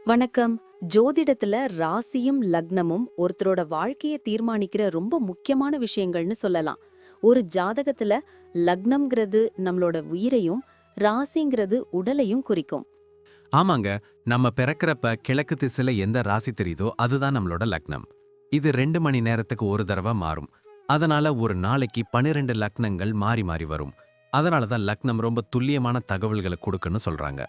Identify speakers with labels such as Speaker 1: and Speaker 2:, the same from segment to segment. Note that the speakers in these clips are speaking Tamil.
Speaker 1: வணக்கம். ஜோதிடத்துல ராசியும் லக்னமும் ஒருத்தரோட வாழ்க்கைய தீர்மானிக்கிற ரொம்ப முக்கியமான விஷயங்கள்னு சொல்லலாம். ஒரு ஜாதகத்துல லக்னம்ங்கிறது நம்மளோட உயிரையும், ராசிங்கிறது உடலையும் குறிக்கும்.
Speaker 2: ஆமாங்க. நம்ம பிறக்கறப்ப கிழக்கு திசையில எந்த ராசி தெரியுதோ அதுதான் நம்மளோட லக்னம். இது 2 மணி நேரத்துக்கு ஒரு தடவை மாறும். அதனால ஒரு நாளைக்கு 12 லக்னங்கள் மாறி மாறி வரும். அதனால தான் லக்னம் ரொம்ப துல்லியமான தகவல்களை கொடுக்குன்னு சொல்றாங்க.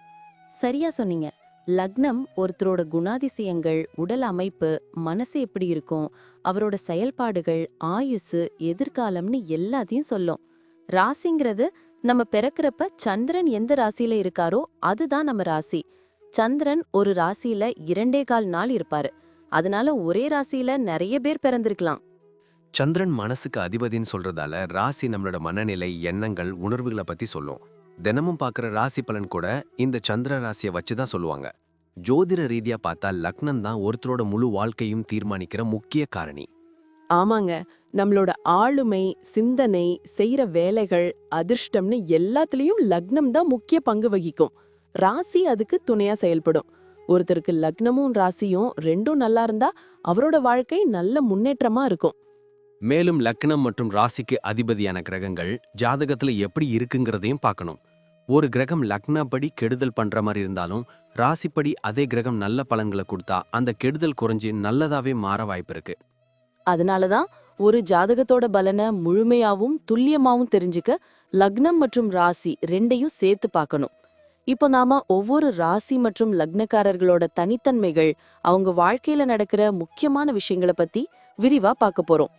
Speaker 1: சரியா சொன்னீங்க. லக்னம் ஒருத்தரோட குணாதிசயங்கள், உடல் அமைப்பு, மனசு எப்படி இருக்கும், அவரோட செயல்பாடுகள், ஆயுசு, எதிர்காலம்னு எல்லாத்தையும் சொல்லும். ராசிங்கிறது நம்ம பிறக்கறப்ப சந்திரன் எந்த ராசியில இருக்காரோ அதுதான் நம்ம ராசி. சந்திரன் ஒரு ராசியில 2.25 நாள் இருப்பாரு. அதனால ஒரே ராசியில நிறைய பேர் பிறந்திருக்கலாம்.
Speaker 3: சந்திரன் மனசுக்கு அதிபதின்னு சொல்றதால ராசி நம்மளோட மனநிலை, எண்ணங்கள், உணர்வுகளை பத்தி சொல்லும். தினமும் பார்க்குற ராசி பலன் கூட இந்த சந்திர ராசியை வச்சு தான் சொல்லுவாங்க. ஜோதிட ரீதியா பார்த்தா லக்னம் தான் ஒருத்தரோட முழு வாழ்க்கையும் தீர்மானிக்கிற முக்கிய காரணி.
Speaker 4: ஆமாங்க. நம்மளோட ஆளுமை, சிந்தனை, செய்யற வேலைகள், அதிர்ஷ்டம்னு எல்லாத்துலயும் லக்னம் தான் முக்கிய பங்கு வகிக்கும். ராசி அதுக்கு துணையா செயல்படும். ஒருத்தருக்கு லக்னமும் ராசியும் ரெண்டும் நல்லா இருந்தா அவரோட வாழ்க்கை நல்ல முன்னேற்றமா இருக்கும்.
Speaker 3: மேலும் லக்னம் மற்றும் ராசிக்கு அதிபதியான கிரகங்கள் ஜாதகத்துல எப்படி இருக்குங்கிறதையும் பார்க்கணும். ஒரு கிரகம் லக்னப்படி கெடுதல் பண்ற மாதிரி இருந்தாலும் ராசிப்படி அதே கிரகம் நல்ல பலன்களை கொடுத்தா அந்த கெடுதல் குறைஞ்சு நல்லதாவே மாற வாய்ப்பு இருக்கு.
Speaker 4: அதனாலதான் ஒரு ஜாதகத்தோட பலனை முழுமையாவும் துல்லியமாவும் தெரிஞ்சுக்க லக்னம் மற்றும் ராசி ரெண்டையும் சேர்த்து பார்க்கணும். இப்போ நாம ஒவ்வொரு ராசி மற்றும் லக்னக்காரர்களோட தனித்தன்மைகள், அவங்க வாழ்க்கையில நடக்கிற முக்கியமான விஷயங்களை பத்தி விரிவா பார்க்க போறோம்.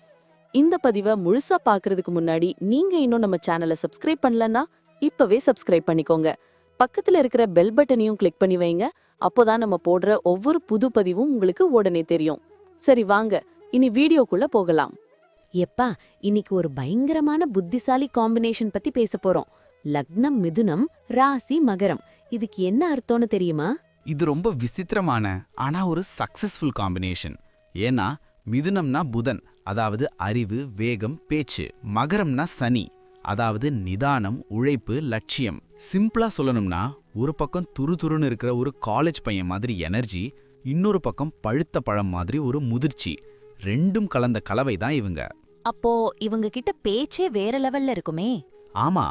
Speaker 4: இந்த பதிவை முழுசா பார்க்கறதுக்கு முன்னாடி நீங்க இன்னும் நம்ம சேனலை சப்ஸ்கிரைப் பண்ணலன்னா இப்பவே சப்ஸ்கிரைப் பண்ணிக்கோங்க. பக்கத்துல இருக்கிற பெல் பட்டனையும் கிளிக் பண்ணி வைங்க. அப்போதான் நம்ம போடுற ஒவ்வொரு புது பதிவும் உங்களுக்கு உடனே தெரியும். சரி வாங்க, இனி வீடியோக்குள்ள போகலாம்.
Speaker 1: எப்பா, இன்னைக்கு ஒரு பயங்கரமான புத்திசாலி காம்பினேஷன் பத்தி பேச போறோம். லக்னம் மிதுனம், ராசி மகரம். இதுக்கு என்ன அர்த்தம்னு தெரியுமா?
Speaker 5: இது ரொம்ப விசித்திரமான ஆனா ஒரு சக்சஸ்ஃபுல் காம்பினேஷன். ஏன்னா மிதுனம்னா புதன், அதாவது அறிவு, வேகம், பேச்சு. மகரம்னா சனி, அதாவது நிதானம், உழைப்பு, லட்சியம். சிம்பிளா சொல்லணும்னா ஒரு பக்கம் துருதுருன்னு இருக்கிற ஒரு காலேஜ் பையன் மாதிரி எனர்ஜி, இன்னொரு பக்கம் பழுத்த பழம் மாதிரி ஒரு முதிர்ச்சி. ரெண்டும் கலந்த கலவை தான் இவங்க.
Speaker 1: அப்போ இவங்க கிட்ட பேச்சே வேற லெவல்ல இருக்குமே.
Speaker 5: ஆமா,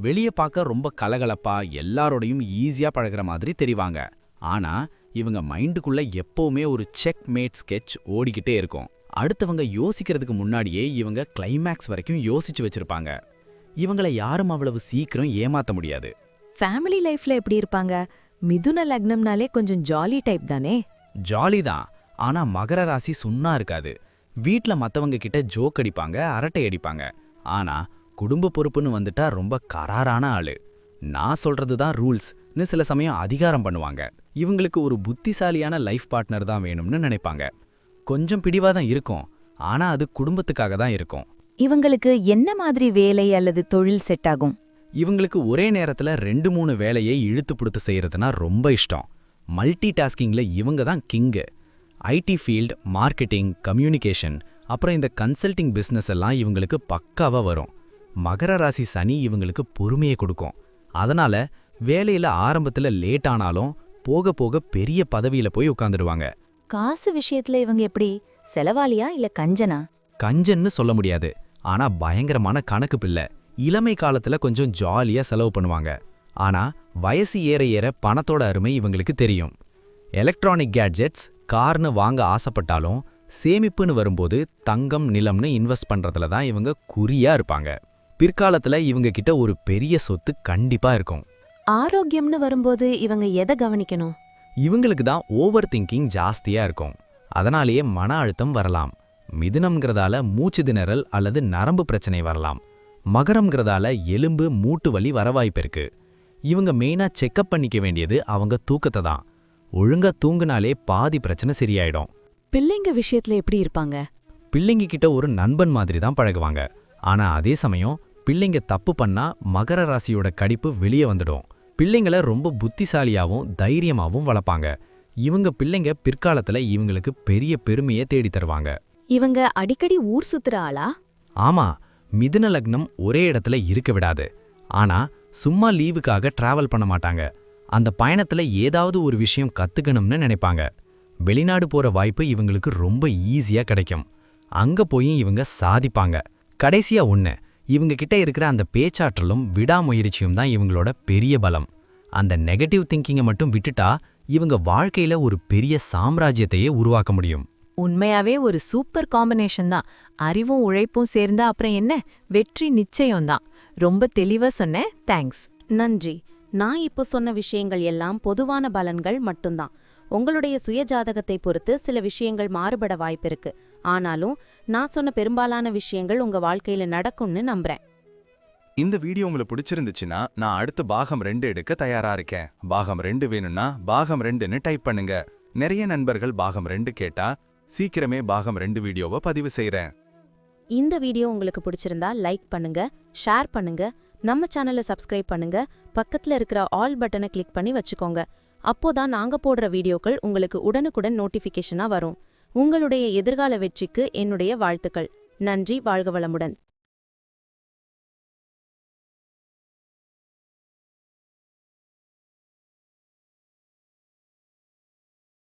Speaker 5: வெளிய பார்க்க ரொம்ப கலகலப்பா எல்லாரோடையும் ஈஸியா பழகுற மாதிரி தெரிவாங்க. ஆனா இவங்க மைண்டுக்குள்ள எப்பவுமே ஒரு செக் மேட் ஸ்கெட்ச் ஓடிக்கிட்டே இருக்கும். அடுத்தவங்க யோசிக்கிறதுக்கு முன்னாடியே இவங்க கிளைமேக்ஸ் வரைக்கும் யோசிச்சு வச்சிருப்பாங்க. இவங்கள யாரும் அவ்வளவு சீக்கிரம் ஏமாத்த முடியாது.
Speaker 6: ஃபேமிலி லைஃப்ல எப்படி இருப்பாங்க? மிதுன லக்னம்னாலே கொஞ்சம் ஜாலி டைப் தானே?
Speaker 5: ஜாலி தான், ஆனா மகர ராசி சுன்னா இருக்காது. வீட்ல மத்தவங்க கிட்ட ஜோக் அடிப்பாங்க, அரட்டை அடிப்பாங்க. ஆனா குடும்ப பொறுப்புன்னு வந்துட்டா ரொம்ப கராரான ஆளு. நான் சொல்றது தான் ரூல்ஸ்னு சில சமயம் அதிகாரம் பண்ணுவாங்க. இவங்களுக்கு ஒரு புத்திசாலியான லைஃப் பார்ட்னர் தான் வேணும்னு நினைப்பாங்க. கொஞ்சம் பிடிவாதம் இருக்கும், ஆனா அது குடும்பத்துக்காக தான் இருக்கும்.
Speaker 6: இவங்களுக்கு என்ன மாதிரி வேலை அல்லது தொழில் செட் ஆகும்?
Speaker 5: இவங்களுக்கு ஒரே நேரத்துல 2-3 வேலையை இழுத்து புடுத்து செய்யறதுனா ரொம்ப இஷ்டம். மல்டி டாஸ்கிங்ல இவங்க தான் king. IT field, marketing, communication, அப்புறம் இந்த கன்சல்டிங் பிஸ்னஸ் எல்லாம் இவங்களுக்கு பக்காவா வரும். மகர ராசி சனி இவங்களுக்கு பொறுமையை கொடுக்கும். அதனால வேலையில ஆரம்பத்துல லேட் ஆனாலும் போக போக பெரிய பதவியில போய் உட்காந்துடுவாங்க.
Speaker 6: காசு விஷயத்துல இவங்க எப்படி? செலவாளியா இல்ல கஞ்சனா?
Speaker 5: கஞ்சன்னு சொல்ல முடியாது, ஆனா பயங்கரமான கணக்கு பிள்ளை. இளமை காலத்துல கொஞ்சம் ஜாலியா செலவு பண்ணுவாங்க. ஆனா வயசு ஏற ஏற பணத்தோட அருமை இவங்களுக்கு தெரியும். எலக்ட்ரானிக் கேட்ஜெட்ஸ், கார்னு வாங்க ஆசைப்பட்டாலும் சேமிப்புன்னு வரும்போது தங்கம், நிலம்னு இன்வெஸ்ட் பண்றதுல தான் இவங்க குறியா இருப்பாங்க. பிற்காலத்துல இவங்க கிட்ட ஒரு பெரிய சொத்து கண்டிப்பா இருக்கும்.
Speaker 6: ஆரோக்கியம்னு வரும்போது இவங்க எதை கவனிக்கணும்?
Speaker 5: இவங்களுக்கு தான் ஓவர் திங்கிங் ஜாஸ்தியா இருக்கும். அதனாலேயே மன அழுத்தம் வரலாம். மிதுனம்ங்கிறதால மூச்சு திணறல் அல்லது நரம்பு பிரச்சனை வரலாம். மகரம்ங்கிறதால எலும்பு, மூட்டு வலி வர வாய்ப்பு இருக்கு. இவங்க மெயினா செக்கப் பண்ணிக்க வேண்டியது அவங்க தூக்கத்தை தான். ஒழுங்கா தூங்குனாலே பாதி பிரச்சனை சரியாயிடும்.
Speaker 6: பிள்ளைங்க விஷயத்துல எப்படி இருப்பாங்க?
Speaker 5: பிள்ளைங்க கிட்ட ஒரு நண்பன் மாதிரி தான் பழகுவாங்க. ஆனா அதே சமயம் பிள்ளைங்க தப்பு பண்ணா மகர ராசியோட கடிப்பு வெளியே வந்துடும். பிள்ளைங்கள ரொம்ப புத்திசாலியாவும் தைரியமாவும் வளர்ப்பாங்க. இவங்க பிள்ளைங்க பிற்காலத்துல இவங்களுக்கு பெரிய பெருமையை தேடி தருவாங்க.
Speaker 6: இவங்க அடிக்கடி ஊர் சுத்துற ஆளா?
Speaker 5: ஆமா, மிதுன லக்னம் ஒரே இடத்துல இருக்க விடாது. ஆனா சும்மா லீவுக்காக டிராவல் பண்ண மாட்டாங்க. அந்த பயணத்துல ஏதாவது ஒரு விஷயம் கத்துக்கணும்னு நினைப்பாங்க. வெளிநாடு போற வாய்ப்பு இவங்களுக்கு ரொம்ப ஈஸியா கிடைக்கும். அங்க போய் இவங்க சாதிப்பாங்க. கடைசியா ஒண்ணு, இவங்க கிட்ட இருக்கிற அந்த பேச்சாற்றலும் விடாமுயற்சியும் தான் இவங்களோட பெரிய பலம். அந்த நெகட்டிவ் திங்கிங்கை மட்டும் விட்டுட்டா இவங்க வாழ்க்கையில ஒரு பெரிய சாம்ராஜ்யத்தையே உருவாக்க முடியும்.
Speaker 6: உண்மையாவே ஒரு சூப்பர் காம்பினேஷன் தான். அறிவும் உழைப்பும் சேர்ந்தா அப்புறம் என்ன, வெற்றி நிச்சயம்தான். ரொம்ப தெளிவா சொன்ன, தேங்க்ஸ்.
Speaker 1: நன்றி. நான் இப்போ சொன்ன விஷயங்கள் எல்லாம் பொதுவான பலன்கள் மட்டும்தான். உங்களுடைய சுய ஜாதகத்தை பொறுத்து சில விஷயங்கள் மாறுபட வாய்ப்பிருக்கு. ஆனாலும் நான் சொன்ன பெரும்பாலான விஷயங்கள் உங்க வாழ்க்கையில நடக்கும்னு நம்புறேன்.
Speaker 7: இந்த வீடியோ உங்களுக்கு பிடிச்சிருந்துச்சுன்னா நான் அடுத்து பாகம் 2 எடுக்க தயாரா இருக்கேன். பாகம் 2 வேணும்னா பாகம் 2ன்னு டைப் பண்ணுங்க. நிறைய நண்பர்கள் பாகம் 2 கேட்டா சீக்கிரமே பாகம் 2 வீடியோவை பதிவு செய்றேன்.
Speaker 1: இந்த வீடியோ உங்களுக்கு பிடிச்சிருந்தா லைக் பண்ணுங்க, ஷேர் பண்ணுங்க, நம்ம சேனலை சப்ஸ்கிரைப் பண்ணுங்க, பக்கத்துல இருக்கிற ஆல் பட்டனை கிளிக் பண்ணி வச்சுக்கோங்க. அப்போதான் நாங்க போடுற வீடியோக்கள் உங்களுக்கு உடனுக்குடன் நோட்டிஃபிகேஷனா வரும். உங்களுடைய எதிர்கால வெற்றிக்கு என்னுடைய வாழ்த்துக்கள். நன்றி. வாழ்க வளமுடன்.